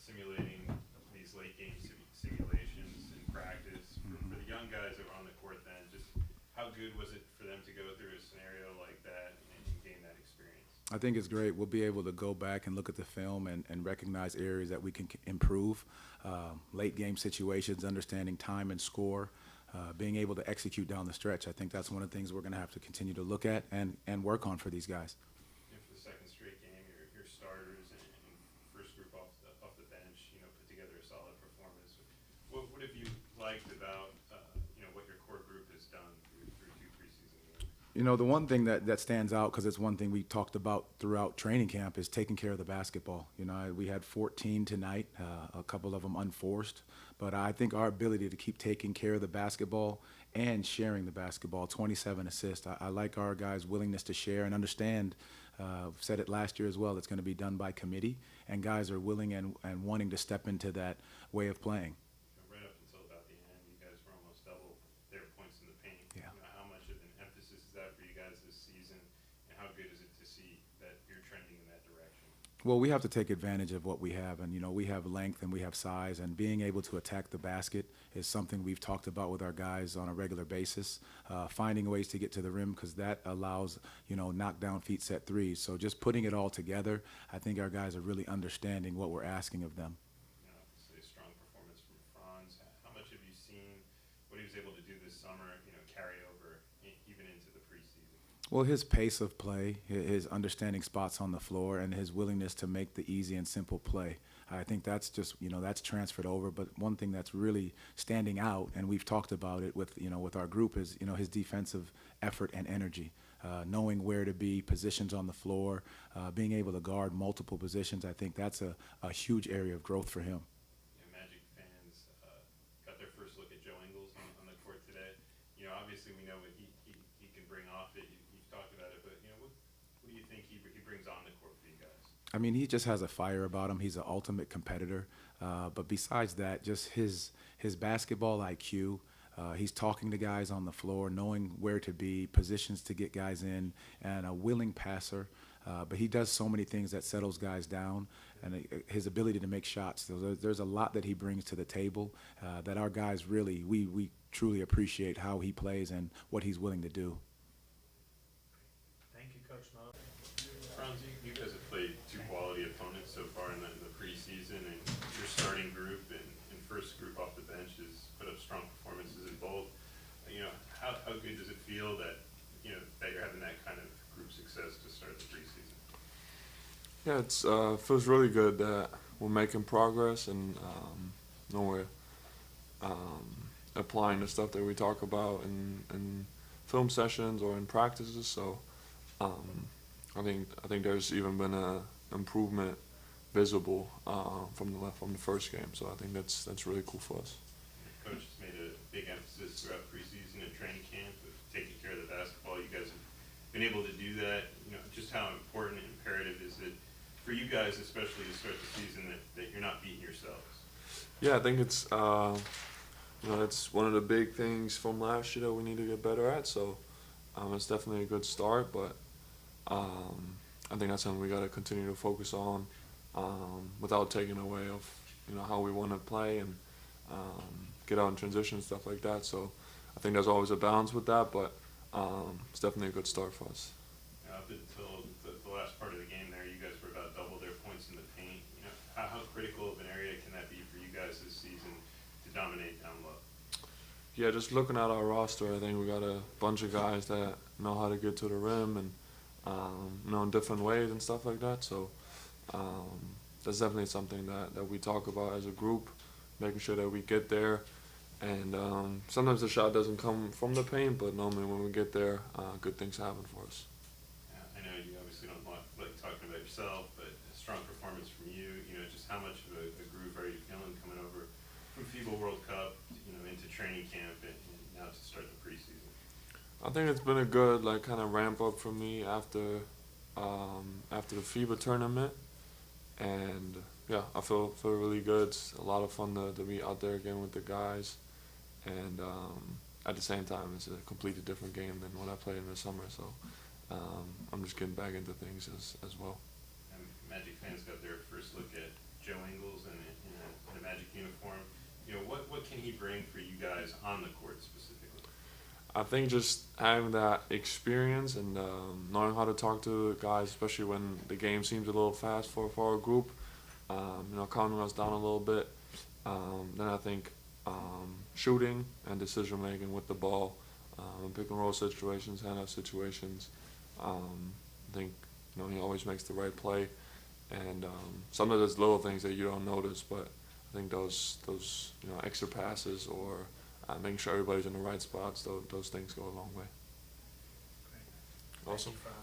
simulating these late game simulations in practice for the young guys that were on the court then. Just how good was it for them to go through a scenario like that and gain that experience? I think it's great. We'll be able to go back and look at the film and recognize areas that we can improve. Late game situations, understanding time and score, being able to execute down the stretch. I think that's one of the things we're going to have to continue to look at and work on for these guys. And for the second straight game, your starters and first group off the bench, put together a solid performance. What have you liked about what your core group has done through 2 preseason games? The one thing that stands out, because it's one thing we talked about throughout training camp, is taking care of the basketball. We had 14 tonight, a couple of them unforced. But I think our ability to keep taking care of the basketball and sharing the basketball, 27 assists. I like our guys' willingness to share and understand. Said it last year as well, it's going to be done by committee, and guys are willing and wanting to step into that way of playing. Right up until about the end, you guys were almost double their points in the paint. Yeah. How much of an emphasis is that for you guys this season, and how good is it to see that you're trending in that direction? Well, we have to take advantage of what we have, and we have length and we have size, and being able to attack the basket is something we've talked about with our guys on a regular basis. Finding ways to get to the rim, because that allows knockdown feet set threes. So just putting it all together, I think our guys are really understanding what we're asking of them. Obviously a strong performance from Franz. How much have you seen what he was able to do this summer, carry over even into the preseason? Well, his pace of play, his understanding spots on the floor, and his willingness to make the easy and simple play. I think that's just, that's transferred over. But one thing that's really standing out, and we've talked about it with our group, is, his defensive effort and energy. Knowing where to be, positions on the floor, being able to guard multiple positions. I think that's a huge area of growth for him. Magic fans got their first look at Joe Ingles on the court today. Obviously we know what he can bring off it. You've talked about it, but what do you think he brings on the court for you guys? I mean, he just has a fire about him. He's an ultimate competitor. But besides that, just his basketball IQ. He's talking to guys on the floor, knowing where to be, positions to get guys in, and a willing passer. But he does so many things that settles guys down, and his ability to make shots. There's a lot that he brings to the table that our guys really, we truly appreciate how he plays and what he's willing to do. Thank you, Coach Mo. Franz, you guys have played 2 quality opponents so far in the preseason, and your starting group and first group off the bench has put up strong performances in both. How good does it feel that that you're having that kind of group success to start the preseason? Yeah, it feels really good that we're making progress and we're applying the stuff that we talk about in film sessions or in practices. So I think there's even been a improvement visible from the first game. So I think that's really cool for us. Your coach has made a big emphasis throughout preseason and training camp of taking care of the basketball. You guys have been able to do that. Just how important and imperative is it for you guys, especially to start the season, that you're not beating yourselves? Yeah, I think it's it's one of the big things from last year that we need to get better at. So it's definitely a good start, but I think that's something we got to continue to focus on without taking away of how we want to play and get out in transition and stuff like that. So I think there's always a balance with that, but it's definitely a good start for us. Up until the last part of the game there, you guys were about double their points in the paint. How critical of an area can that be for you guys this season to dominate down low? Yeah, just looking at our roster, I think we got a bunch of guys that know how to get to the rim and in different ways and stuff like that. So that's definitely something that we talk about as a group, making sure that we get there. And sometimes the shot doesn't come from the paint, but normally when we get there, good things happen for us. Yeah, I know you obviously don't like talking about yourself, but a strong performance from you. Just how much of a groove are you feeling coming over from FIBA World Cup, into training camp and now to start the preseason? I think it's been a good kind of ramp up for me after the FIBA tournament, and yeah, I feel really good. It's a lot of fun to be out there again with the guys, and at the same time, it's a completely different game than what I played in the summer. So I'm just getting back into things as well. And Magic fans got their first look at Joe Ingles in a Magic uniform. You know, what can he bring for you guys on the court specifically? I think just having that experience and knowing how to talk to guys, especially when the game seems a little fast for our group, you know, calming us down a little bit. Then I think shooting and decision making with the ball, pick and roll situations, handoff situations. I think, you know, he always makes the right play, and some of those little things that you don't notice, but I think those you know, extra passes or making sure everybody's in the right spots, those things go a long way. Great. Awesome. Thank you, Franz.